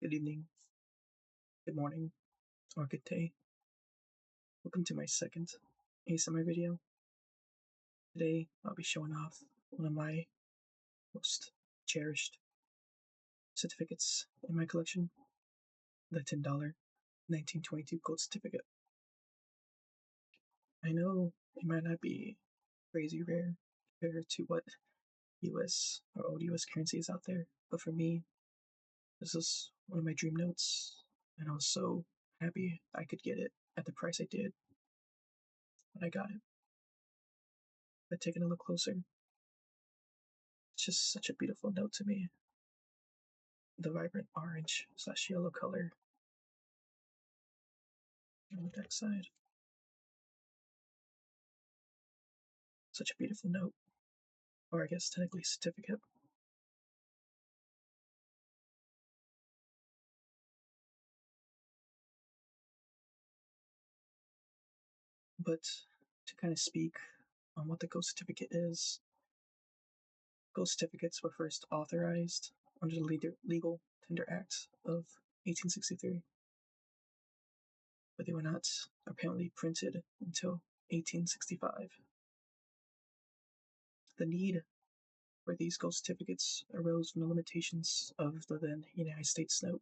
good evening, good morning, or good day. Welcome to my second ASMR video. Today, I'll be showing off one of my most cherished certificates in my collection, the $10 1922 gold certificate. I know it might not be crazy rare compared to what US or old US currency is out there, but for me, this is one of my dream notes, and I was so happy I could get it at the price I did when I got it. But taking a look closer, it's just such a beautiful note to me. The vibrant orange/yellow color on the back side. Such a beautiful note, or I guess technically certificate. But to kind of speak on what the gold certificate is, gold certificates were first authorized under the Legal Tender Act of 1863, but they were not apparently printed until 1865. The need for these gold certificates arose from the limitations of the then United States note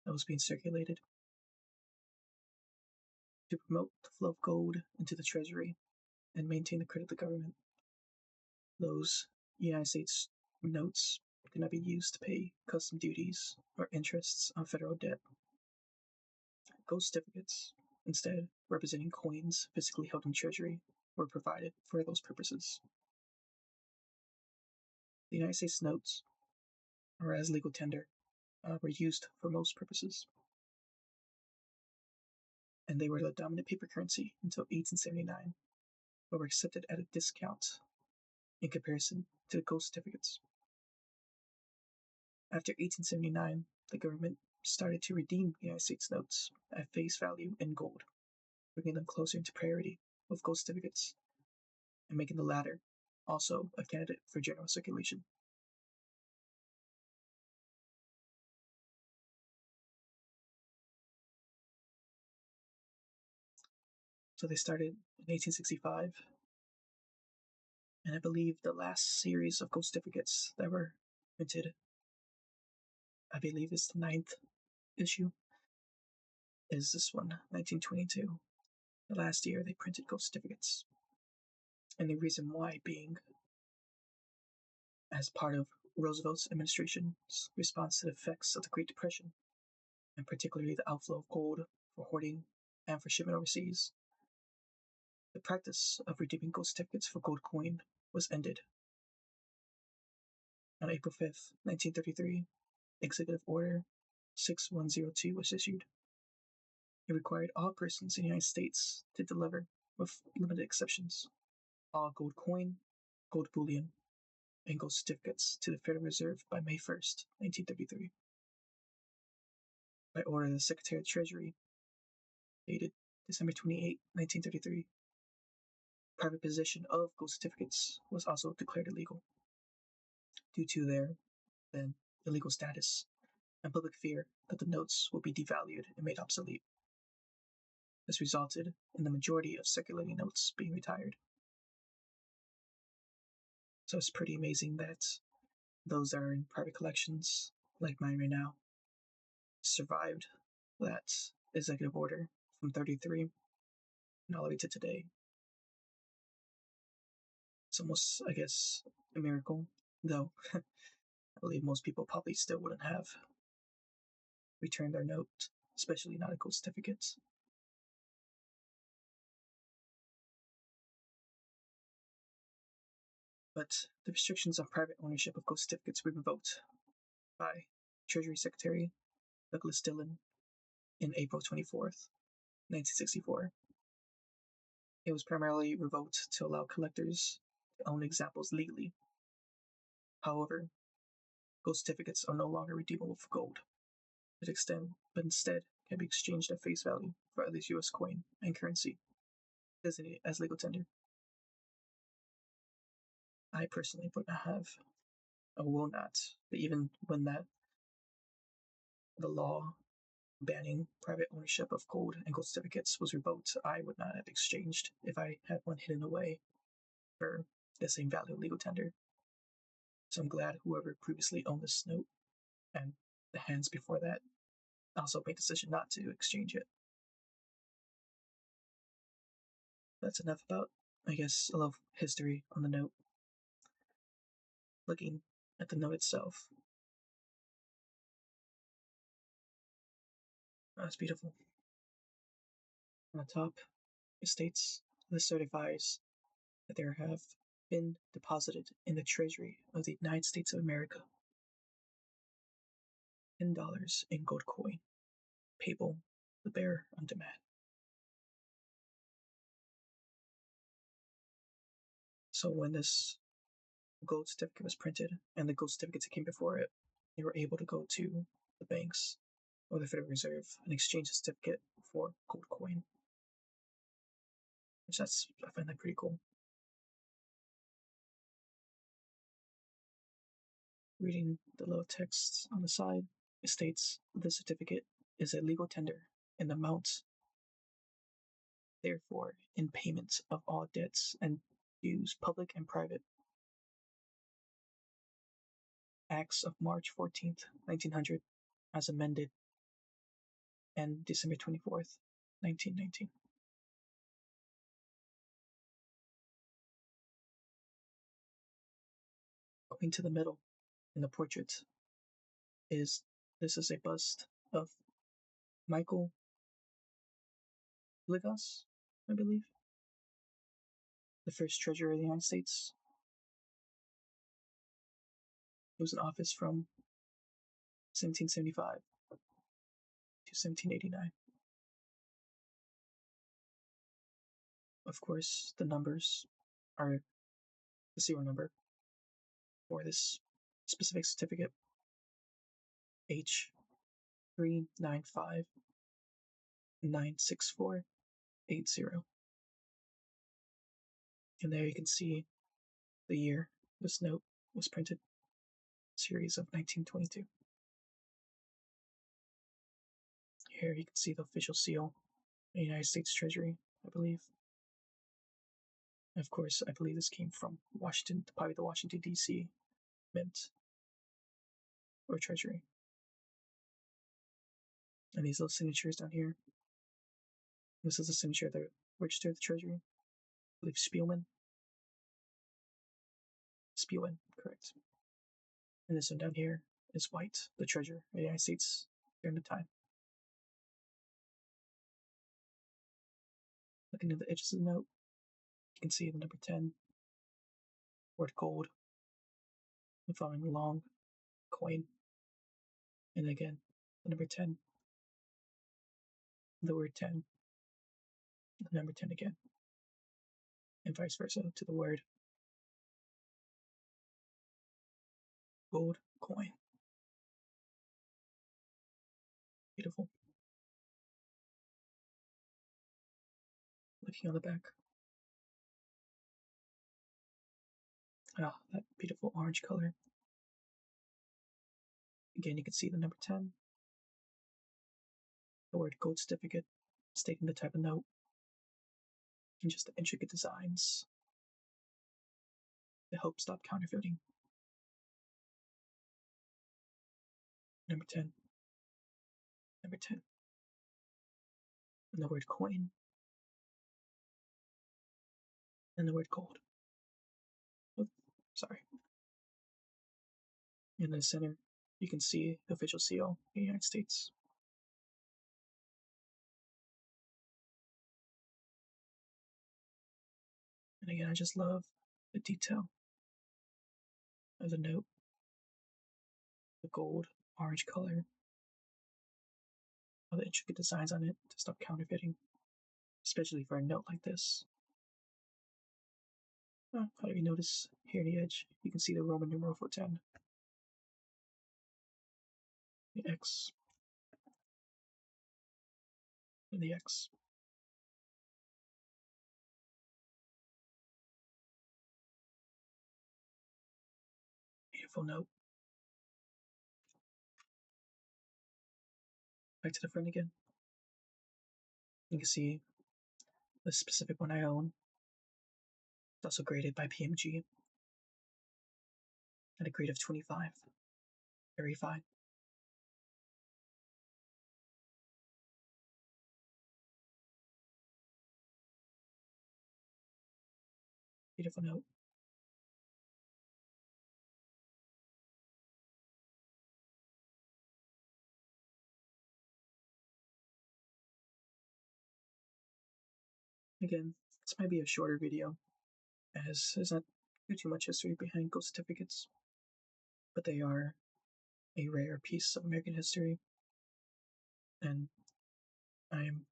that was being circulated. To promote the flow of gold into the Treasury and maintain the credit of the government, those United States notes could not be used to pay custom duties or interests on federal debt. Gold certificates, instead representing coins physically held in Treasury, were provided for those purposes. The United States notes, or as legal tender, were used for most purposes, and they were the dominant paper currency until 1879, but were accepted at a discount in comparison to the gold certificates. After 1879, the government started to redeem United States notes at face value in gold, bringing them closer into parity with gold certificates and making the latter also a candidate for general circulation. So they started in 1865, and I believe the last series of gold certificates that were printed, I believe is the 9th issue, is this one, 1922. The last year they printed gold certificates. And the reason why being as part of Roosevelt's administration's response to the effects of the Great Depression, and particularly the outflow of gold for hoarding and for shipment overseas. The practice of redeeming gold certificates for gold coin was ended. On April 5th, 1933, Executive Order 6102 was issued. It required all persons in the United States to deliver, with limited exceptions, all gold coin, gold bullion, and gold certificates to the Federal Reserve by May 1st, 1933. By order of the Secretary of the Treasury, dated December 28, 1933, private possession of gold certificates was also declared illegal due to their then illegal status and public fear that the notes would be devalued and made obsolete. This resulted in the majority of circulating notes being retired. So it's pretty amazing that those that are in private collections, like mine right now, survived that executive order from 33 and all the way to today. It's almost, I guess, a miracle, though I believe most people probably still wouldn't have returned their note, especially not a gold certificate. But the restrictions on private ownership of gold certificates were revoked by Treasury Secretary Douglas Dillon in April 24th, 1964. It was primarily revoked to allow collectors to own examples legally. However, gold certificates are no longer redeemable for gold, but instead can be exchanged at face value for other U.S. coin and currency, designated as legal tender. I personally would not have, or will not, but even when that the law banning private ownership of gold and gold certificates was revoked, I would not have exchanged if I had one hidden away for the same value of legal tender. So I'm glad whoever previously owned this note and the hands before that also made the decision not to exchange it. That's enough about, I guess, a little history on the note. Looking at the note itself. Oh, it's beautiful. On the top, it states, this certifies that there have been deposited in the Treasury of the United States of America $10 in gold coin, payable the bearer on demand. So when this gold certificate was printed and the gold certificates that came before it, they were able to go to the banks or the Federal Reserve and exchange the certificate for gold coin. Which I find that pretty cool. Reading the little text on the side, it states the certificate is a legal tender in the amount, therefore, in payment of all debts and dues, public and private. Acts of March 14th, 1900, as amended, and December 24th, 1919. Going to the middle in the portrait is a bust of Michael Ligas, I believe, the first treasurer of the United States. He was in office from 1775 to 1789. Of course, the numbers are the serial number for this specific certificate, H3959648. And there you can see the year this note was printed, series of 1922. Here you can see the official seal of the United States Treasury, I believe. And of course, I believe this came from Washington, probably the Washington, D.C. Mint or Treasury. And these little signatures down here. This is a signature of the Register of the Treasury. I believe Spielman, correct. And this one down here is White, the Treasurer of the United States during the time. Looking at the edges of the note, you can see the number 10, word gold, and following the long coin, and again, the number 10, the word 10, the number 10 again, and vice versa to the word gold coin. Beautiful. Looking on the back. Ah, that beautiful orange color. Again, you can see the number 10, the word gold certificate, stating the type of note, and just the intricate designs to help stop counterfeiting. Number 10, number 10, and the word coin, and the word gold. Oh, sorry. In the center, you can see the official seal of the United States. And again, I just love the detail of the note, the gold, orange color, all the intricate designs on it to stop counterfeiting, especially for a note like this. Oh, how do you notice here on the edge, you can see the Roman numeral for 10, the X, and the X. Beautiful note. back to the front again. You can see the specific one I own. It's also graded by PMG at a grade of 25. Very fine. Beautiful note. Again, this might be a shorter video, as there's not too much history behind ghost certificates, but they are a rare piece of American history, and I am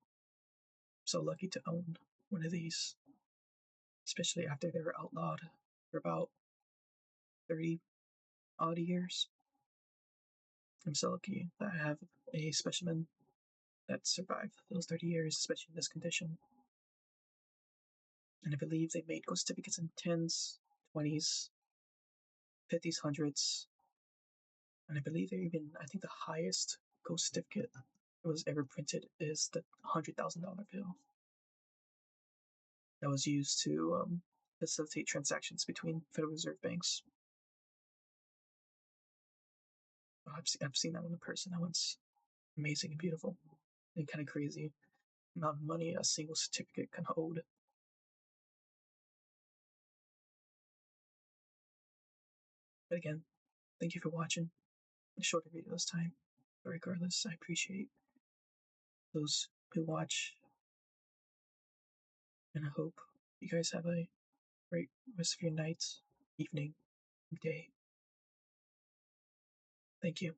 so lucky to own one of these, especially after they were outlawed for about 30 odd years. I'm so lucky that I have a specimen that survived those 30 years, especially in this condition. And I believe they made ghost certificates in 10s, 20s, 50s, 100s, and I believe they're even, I think the highest ghost certificate that was ever printed is the $100,000 bill that was used to facilitate transactions between Federal Reserve banks. I've seen that one in person. That one's amazing and beautiful and kind of crazy amount of money a single certificate can hold. But again, thank you for watching. A shorter video this time. But regardless, I appreciate those who watch, and I hope you guys have a great rest of your night, evening, day. Thank you.